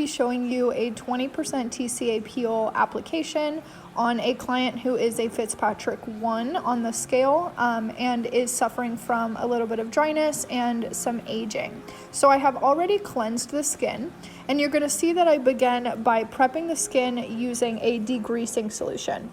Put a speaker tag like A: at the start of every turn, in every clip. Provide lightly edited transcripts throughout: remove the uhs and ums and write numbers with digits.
A: be showing you a 20% TCA peel application on a client who is a Fitzpatrick 1 on the scale and is suffering from a little bit of dryness and some aging. So I have already cleansed the skin, and you're going to see that I begin by prepping the skin using a degreasing solution.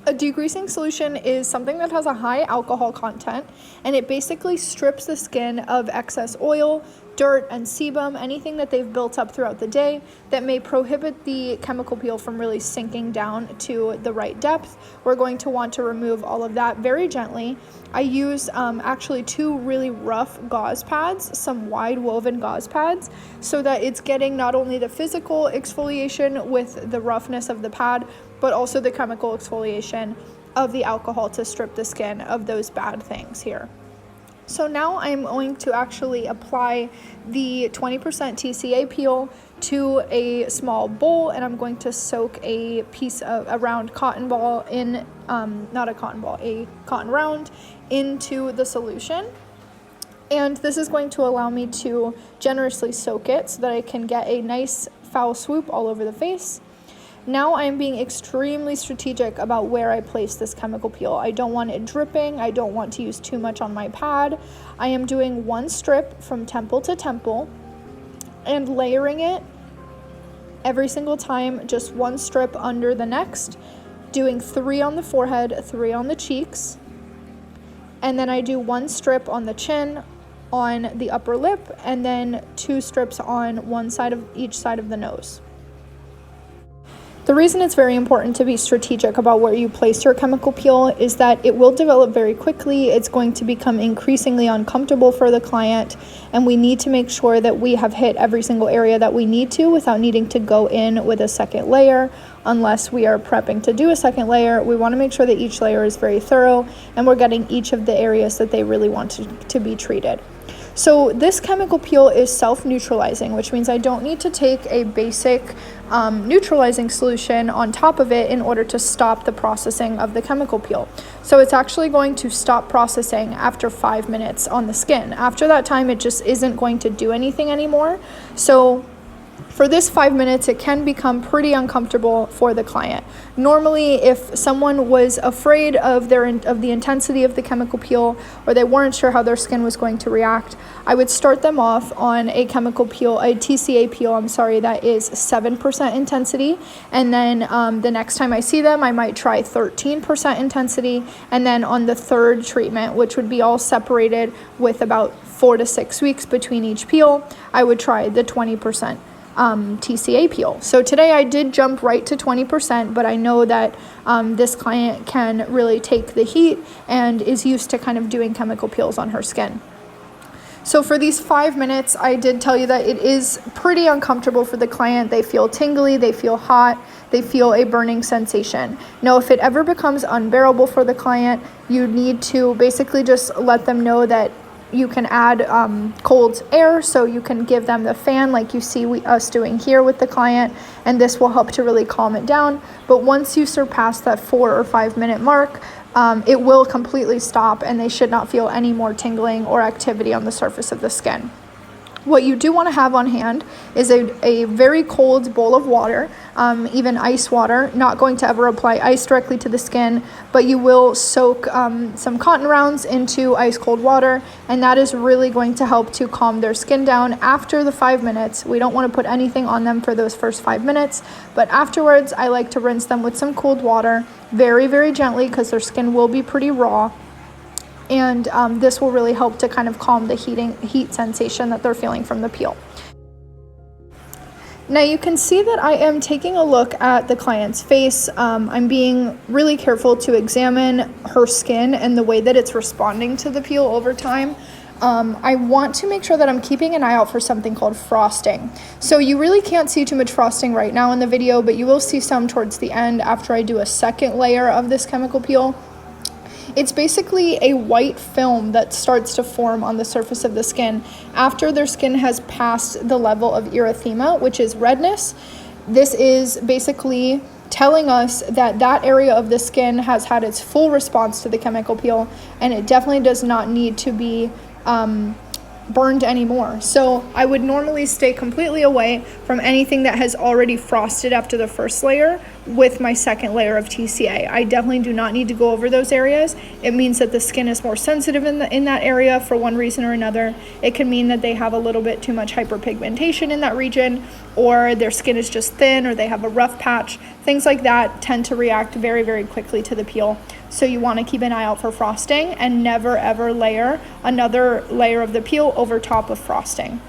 A: A degreasing solution is something that has a high alcohol content, and it basically strips the skin of excess oil, dirt, and sebum, anything that they've built up throughout the day that may prohibit the chemical peel from really sinking down to the right depth. We're going to want to remove all of that very gently. I use actually 2 really rough gauze pads, some wide woven gauze pads, so that it's getting not only the physical exfoliation with the roughness of the pad, but also the chemical exfoliation of the alcohol to strip the skin of those bad things here. So now I'm going to actually apply the 20% TCA peel to a small bowl, and I'm going to soak a piece of a round cotton ball in, not a cotton ball, a cotton round into the solution. And this is going to allow me to generously soak it so that I can get a nice foul swoop all over the face. Now I'm being extremely strategic about where I place this chemical peel. I don't want it dripping. I don't want to use too much on my pad. I am doing 1 strip from temple to temple and layering it every single time, just 1 strip under the next, doing 3 on the forehead, 3 on the cheeks, and then I do 1 strip on the chin, on the upper lip, and then 2 strips on one side of each side of the nose. The reason it's very important to be strategic about where you place your chemical peel is that it will develop very quickly. It's going to become increasingly uncomfortable for the client, and we need to make sure that we have hit every single area that we need to without needing to go in with a second layer. Unless we are prepping to do a second layer, we want to make sure that each layer is very thorough and we're getting each of the areas that they really want to be treated. So this chemical peel is self-neutralizing, which means I don't need to take a basic neutralizing solution on top of it in order to stop the processing of the chemical peel. So it's actually going to stop processing after 5 minutes on the skin. After that time, it just isn't going to do anything anymore. So for this 5 minutes, it can become pretty uncomfortable for the client. Normally, if someone was afraid of the intensity of the chemical peel, or they weren't sure how their skin was going to react, I would start them off on a chemical peel, a TCA peel, that is 7% intensity. And then the next time I see them, I might try 13% intensity. And then on the third treatment, which would be all separated with about 4 to 6 weeks between each peel, I would try the 20% TCA peel. So today I did jump right to 20%, but I know that this client can really take the heat and is used to kind of doing chemical peels on her skin. So for these 5 minutes, I did tell you that it is pretty uncomfortable for the client. They feel tingly, they feel hot, they feel a burning sensation. Now, if it ever becomes unbearable for the client, you need to basically just let them know that you can add cold air, so you can give them the fan like you see us doing here with the client, and this will help to really calm it down. But once you surpass that 4 or 5 minute mark, it will completely stop, and they should not feel any more tingling or activity on the surface of the skin. What you do want to have on hand is a very cold bowl of water, even ice water. Not going to ever apply ice directly to the skin, but you will soak some cotton rounds into ice cold water, and that is really going to help to calm their skin down after the 5 minutes. We don't want to put anything on them for those first 5 minutes, but afterwards I like to rinse them with some cold water very, very gently, because their skin will be pretty raw. And this will really help to kind of calm the heat sensation that they're feeling from the peel. Now you can see that I am taking a look at the client's face. I'm being really careful to examine her skin and the way that it's responding to the peel over time. I want to make sure that I'm keeping an eye out for something called frosting. So you really can't see too much frosting right now in the video, but you will see some towards the end after I do a second layer of this chemical peel. It's basically a white film that starts to form on the surface of the skin after their skin has passed the level of erythema, which is redness. This is basically telling us that that area of the skin has had its full response to the chemical peel, and it definitely does not need to be burned anymore. So I would normally stay completely away from anything that has already frosted after the first layer with my second layer of TCA. I definitely do not need to go over those areas. It means that the skin is more sensitive in that area for one reason or another. It can mean that they have a little bit too much hyperpigmentation in that region, or their skin is just thin, or they have a rough patch. Things like that tend to react very, very quickly to the peel. So you want to keep an eye out for frosting and never ever layer another layer of the peel over top of frosting.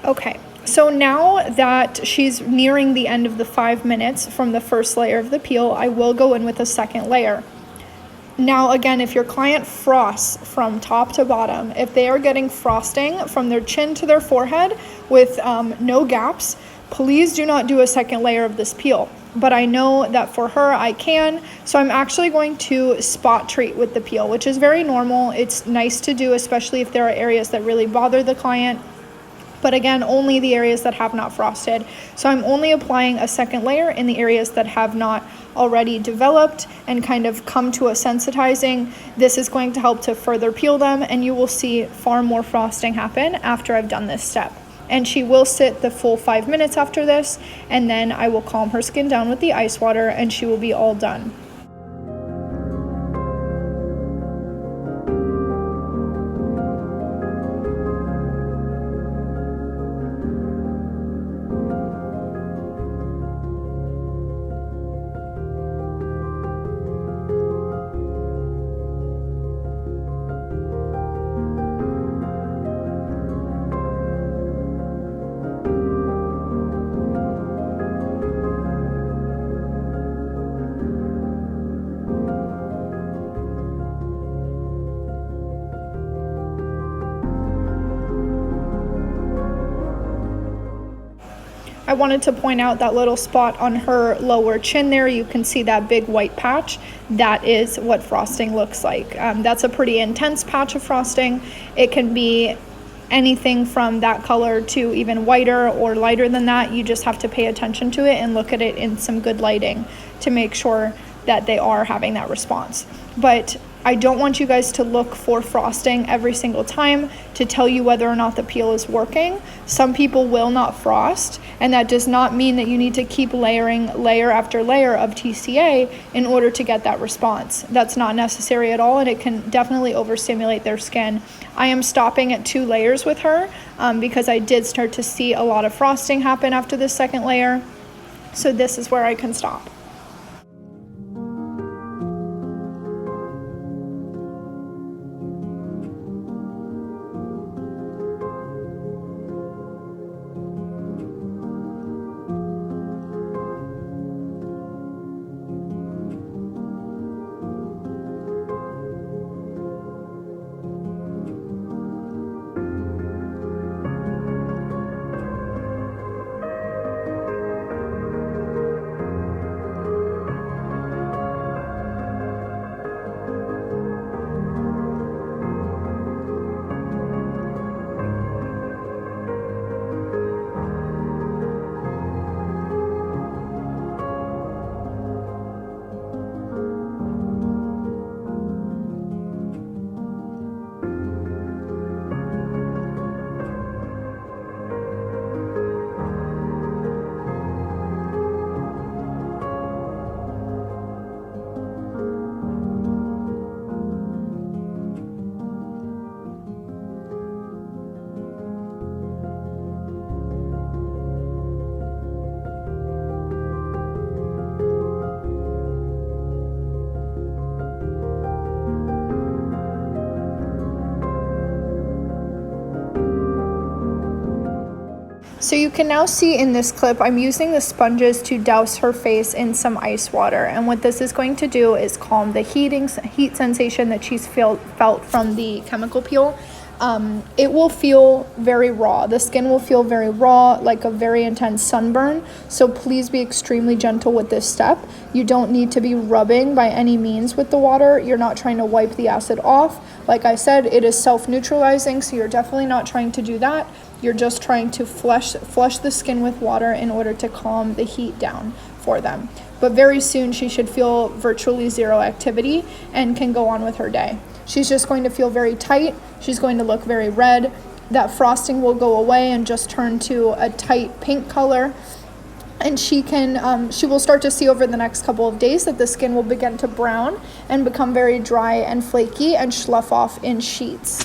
A: Okay, so now that she's nearing the end of the 5 minutes from the first layer of the peel, I will go in with a second layer. Now, again, if your client frosts from top to bottom, if they are getting frosting from their chin to their forehead with no gaps, please do not do a second layer of this peel. But I know that for her, I can. So I'm actually going to spot treat with the peel, which is very normal. It's nice to do, especially if there are areas that really bother the client. But again, only the areas that have not frosted. So I'm only applying a second layer in the areas that have not already developed and kind of come to a sensitizing. This is going to help to further peel them, and you will see far more frosting happen after I've done this step. And she will sit the full 5 minutes after this, and then I will calm her skin down with the ice water, and she will be all done. I wanted to point out that little spot on her lower chin there. You can see that big white patch. That is what frosting looks like. That's a pretty intense patch of frosting. It can be anything from that color to even whiter or lighter than that. You just have to pay attention to it and look at it in some good lighting to make sure that they are having that response. But I don't want you guys to look for frosting every single time to tell you whether or not the peel is working. Some people will not frost, and that does not mean that you need to keep layering layer after layer of TCA in order to get that response. That's not necessary at all, and it can definitely overstimulate their skin. I am stopping at 2 layers with her because I did start to see a lot of frosting happen after the second layer. So this is where I can stop. So you can now see in this clip, I'm using the sponges to douse her face in some ice water. And what this is going to do is calm the heat sensation that she's felt from the chemical peel. It will feel very raw. The skin will feel very raw, like a very intense sunburn. So please be extremely gentle with this step. You don't need to be rubbing by any means with the water. You're not trying to wipe the acid off. Like I said, it is self-neutralizing, so you're definitely not trying to do that. You're just trying to flush the skin with water in order to calm the heat down for them. But very soon she should feel virtually zero activity and can go on with her day. She's just going to feel very tight. She's going to look very red. That frosting will go away and just turn to a tight pink color. And she will start to see over the next couple of days that the skin will begin to brown and become very dry and flaky and slough off in sheets.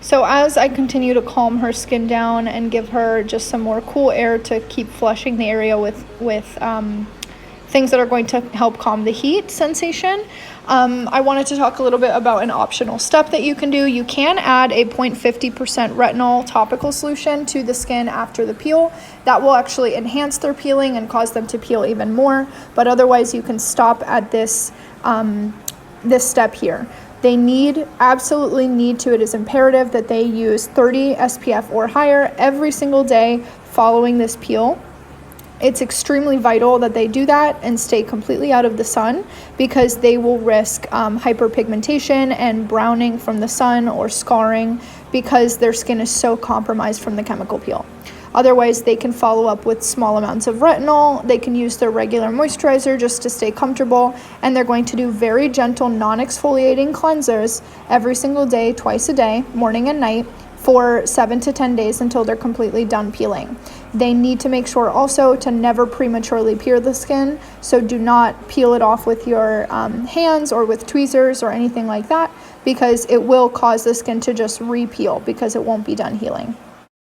A: So as I continue to calm her skin down and give her just some more cool air to keep flushing the area with things that are going to help calm the heat sensation, I wanted to talk a little bit about an optional step that you can do. You can add a 0.50% retinol topical solution to the skin after the peel. That will actually enhance their peeling and cause them to peel even more. But otherwise, you can stop at this step here. They absolutely need to, it is imperative that they use 30 SPF or higher every single day following this peel. It's extremely vital that they do that and stay completely out of the sun, because they will risk hyperpigmentation and browning from the sun or scarring because their skin is so compromised from the chemical peel. Otherwise, they can follow up with small amounts of retinol. They can use their regular moisturizer just to stay comfortable, and they're going to do very gentle non-exfoliating cleansers every single day, twice a day, morning and night, for 7 to 10 days until they're completely done peeling. They need to make sure also to never prematurely peel the skin, so do not peel it off with your hands or with tweezers or anything like that, because it will cause the skin to just re-peel because it won't be done healing.